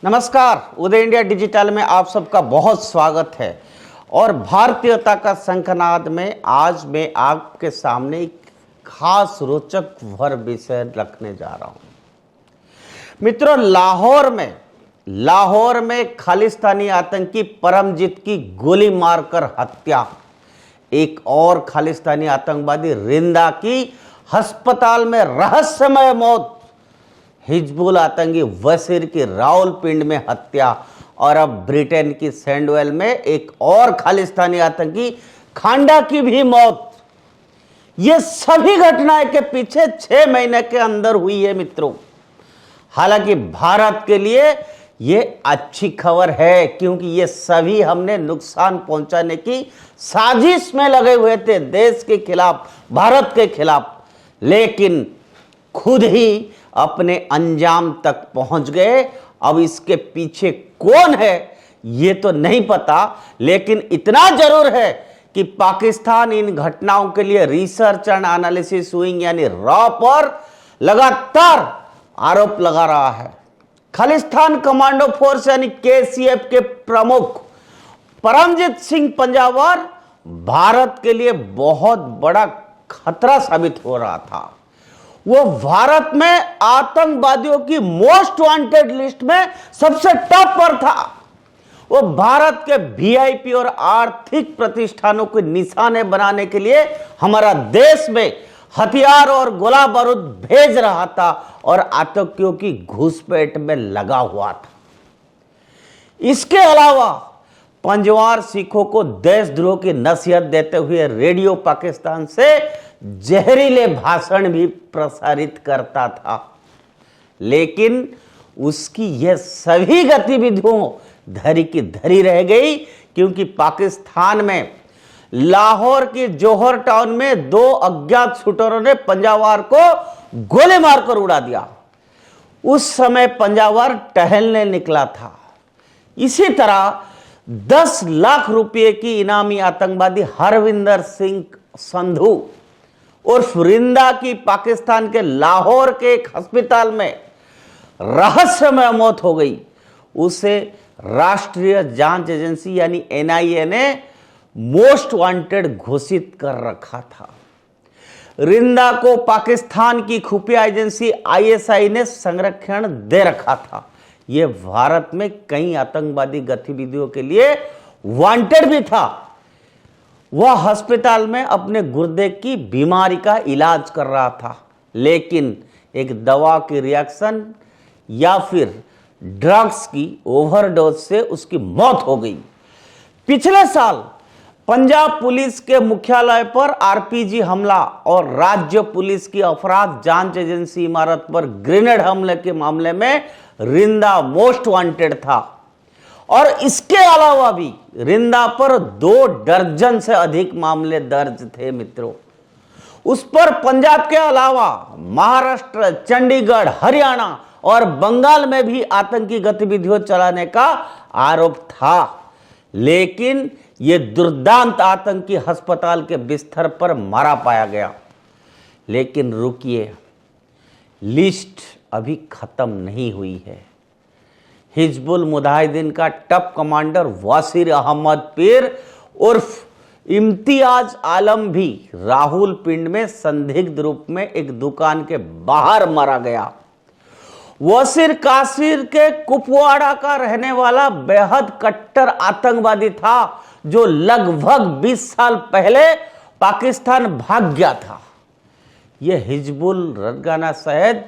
नमस्कार, उदय India digital में आप सबका बहुत स्वागत है। और भारतीयता का शंखनाद में आज मैं आपके सामने एक खास रोचक विषय रखने जा रहा हूं। मित्रों, लाहौर में खालिस्तानी आतंकी परमजीत की गोली मारकर हत्या, एक और खालिस्तानी आतंकवादी रिंदा की अस्पताल में रहस्यमय मौत, हिजबुल आतंकी वसीर की रावलपिंडी में हत्या और अब ब्रिटेन की सैंडवेल में एक और खालिस्तानी आतंकी खांडा की भी मौत। ये सभी घटनाएं के पीछे 6 महीने के अंदर हुई है मित्रों। हालांकि भारत के लिए ये अच्छी खबर है, क्योंकि ये सभी हमने नुकसान पहुंचाने की साजिश में लगे हुए थे, देश के खिलाफ, भारत के खिलाफ, लेकिन खुद ही अपने अंजाम तक पहुंच गए। अब इसके पीछे कौन है ये तो नहीं पता, लेकिन इतना जरूर है कि पाकिस्तान इन घटनाओं के लिए रिसर्च एंड एनालिसिस विंग यानी रॉ पर लगातार आरोप लगा रहा है। खालिस्तान कमांडो फोर्स यानी KCF के प्रमुख परमजीत सिंह पंजावर भारत के लिए बहुत बड़ा खतरा साबित हो रहा था। वो भारत में आतंकवादियों की मोस्ट वांटेड लिस्ट में सबसे टॉप पर था। वो भारत के VIP और आर्थिक प्रतिष्ठानों को निशाने बनाने के लिए हमारा देश में हथियार और गोला बारूद भेज रहा था और आतंकियों की घुसपैठ में लगा हुआ था। इसके अलावा पंजवार सिखों को देशद्रोह की नसीहत देते हुए रेडियो पाकिस्तान से जहरीले भाषण भी प्रसारित करता था। लेकिन उसकी यह सभी गतिविधियों धरी की धरी रह गई, क्योंकि पाकिस्तान में लाहौर के जौहर टाउन में 2 अज्ञात शूटरों ने पंजावर को गोली मारकर उड़ा दिया। उस समय पंजावर टहलने निकला था। इसी तरह 10 लाख रुपए की इनामी आतंकवादी हरविंदर सिंह संधू उर्फ रिंदा की पाकिस्तान के लाहौर के एक अस्पताल में रहस्यमय मौत हो गई। उसे राष्ट्रीय जांच एजेंसी यानी NIA ने मोस्ट वांटेड घोषित कर रखा था। रिंदा को पाकिस्तान की खुफिया एजेंसी ISI ने संरक्षण दे रखा था। यह भारत में कई आतंकवादी गतिविधियों के लिए वांटेड भी था। वह अस्पताल में अपने गुर्दे की बीमारी का इलाज कर रहा था, लेकिन एक दवा की रिएक्शन या फिर ड्रग्स की ओवरडोज से उसकी मौत हो गई। पिछले साल पंजाब पुलिस के मुख्यालय पर RPG हमला और राज्य पुलिस की अपराध जांच एजेंसी इमारत पर ग्रेनेड हमले के मामले में रिंदा मोस्ट वांटेड था। और इसके अलावा भी रिंदा पर 2 दर्जन से अधिक मामले दर्ज थे मित्रों। उस पर पंजाब के अलावा महाराष्ट्र, चंडीगढ़, हरियाणा और बंगाल में भी आतंकी गतिविधियों चलाने का आरोप था। लेकिन यह दुर्दांत आतंकी अस्पताल के बिस्तर पर मारा पाया गया। लेकिन रुकिए, लिस्ट अभी खत्म नहीं हुई है। हिजबुल मुजाहिदीन का टॉप कमांडर वसीर अहमद पीर उर्फ इम्तियाज आलम भी रावलपिंडी में संदिग्ध रूप में एक दुकान के बाहर मारा गया। वसीर कासिर के कुपवाड़ा का रहने वाला बेहद कट्टर आतंकवादी था, जो लगभग 20 साल पहले पाकिस्तान भाग गया था। यह हिजबुल रगाना सैयद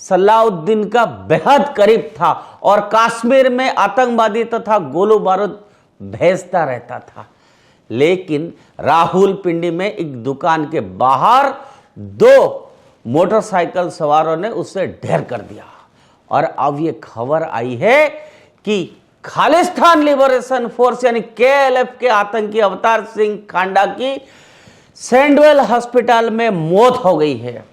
सलाउद्दीन का बेहद करीब था और कश्मीर में आतंकवादी तथा गोलो बारूद भेजता रहता था। लेकिन रावलपिंडी में एक दुकान के बाहर 2 मोटरसाइकिल सवारों ने उसे ढेर कर दिया। और अब यह खबर आई है कि खालिस्तान लिबरेशन फोर्स यानी KLF के आतंकी अवतार सिंह खांडा की सैंडवेल अस्पताल में मौत हो गई है।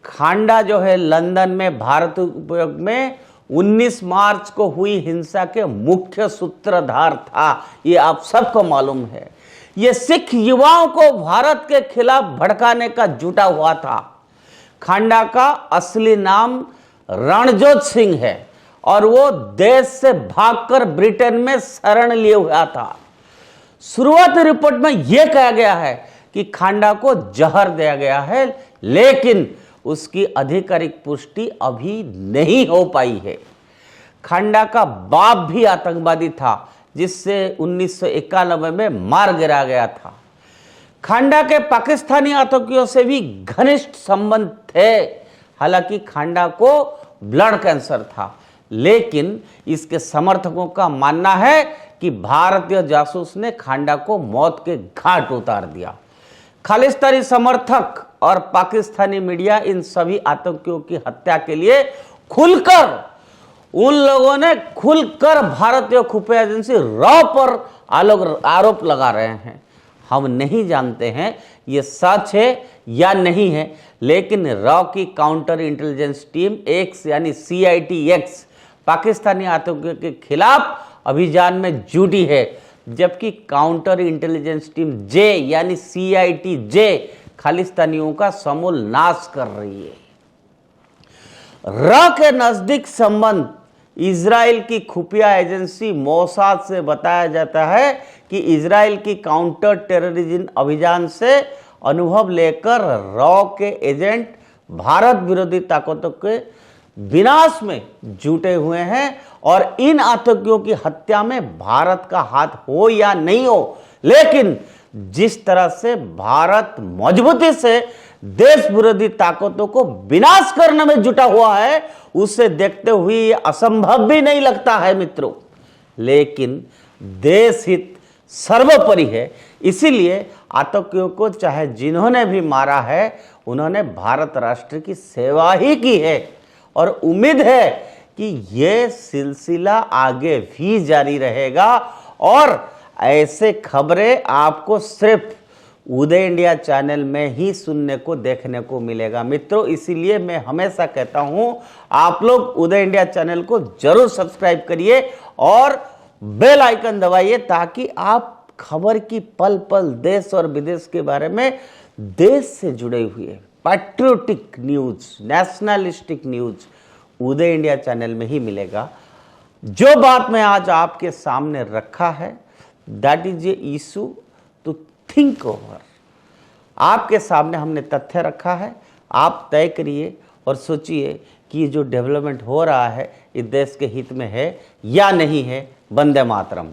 खांडा जो है लंदन में भारत उपयोग में 19 मार्च को हुई हिंसा के मुख्य सूत्रधार था। ये आप सबको मालूम है। ये सिख युवाओं को भारत के खिलाफ भड़काने का जुटा हुआ था। खांडा का असली नाम रणजोत सिंह है और वो देश से भागकर ब्रिटेन में शरण लिए हुआ था। शुरुआती रिपोर्ट में यह कहा गया है कि खांडा को जहर दिया गया है, लेकिन उसकी आधिकारिक पुष्टि अभी नहीं हो पाई है। खांडा का बाप भी आतंकवादी था, जिससे 1991 में मार गिरा गया था। खांडा के पाकिस्तानी आतंकियों से भी घनिष्ठ संबंध थे। हालांकि खांडा को ब्लड कैंसर था, लेकिन इसके समर्थकों का मानना है कि भारतीय जासूस ने खांडा को मौत के घाट उतार दिया। खालिस्तानी समर्थक और पाकिस्तानी मीडिया इन सभी आतंकियों की हत्या के लिए उन लोगों ने खुलकर भारतीय खुफिया एजेंसी रॉ पर आरोप लगा रहे हैं। हम नहीं जानते हैं ये सच है या नहीं है, लेकिन रॉ की काउंटर इंटेलिजेंस टीम एक्स यानी CITX पाकिस्तानी आतंकियों के खिलाफ अभियान में जुटी है, जबकि काउंटर इंटेलिजेंस टीम J यानी CITJ खालिस्तानियों का समूल नाश कर रही है। रॉ के नजदीक संबंध इजराइल की खुफिया एजेंसी मोसाद से बताया जाता है कि इजराइल की काउंटर टेररिज्म अभियान से अनुभव लेकर रॉ के एजेंट भारत विरोधी ताकतों के विनाश में जुटे हुए हैं और इन आतंकियों की हत्या में भारत का हाथ हो या नहीं हो, लेकिन जिस तरह से भारत मजबूती से देश विरोधी ताकतों को विनाश करने में जुटा हुआ है, उसे देखते हुए यह असंभव भी नहीं लगता है मित्रों। लेकिन देश हित सर्वोपरि है, इसीलिए आतंकियों को चाहे जिन्होंने भी मारा है, उन्होंने भारत राष्ट्र की सेवा ही की है और उम्मीद है कि यह सिलसिला आगे भी जारी रहेगा और ऐसे खबरें आपको सिर्फ उदय इंडिया चैनल में ही सुनने को देखने को मिलेगा मित्रों। इसीलिए मैं हमेशा कहता हूं, आप लोग उदय इंडिया चैनल को जरूर सब्सक्राइब करिए और बेल आइकन दबाइए, ताकि आप खबर की पल पल देश और विदेश के बारे में देश से जुड़े हुए पैट्रियोटिक न्यूज, नेशनलिस्टिक न्यूज उदय इंडिया चैनल में ही मिलेगा। जो बात मैं आज आपके सामने रखा है, that is a issue to think over. आपके सामने हमने तथ्य रखा है, आप तय करिए और सोचिए कि ये जो डेवलपमेंट हो रहा है, ये देश के हित में है या नहीं है। वंदे मातरम।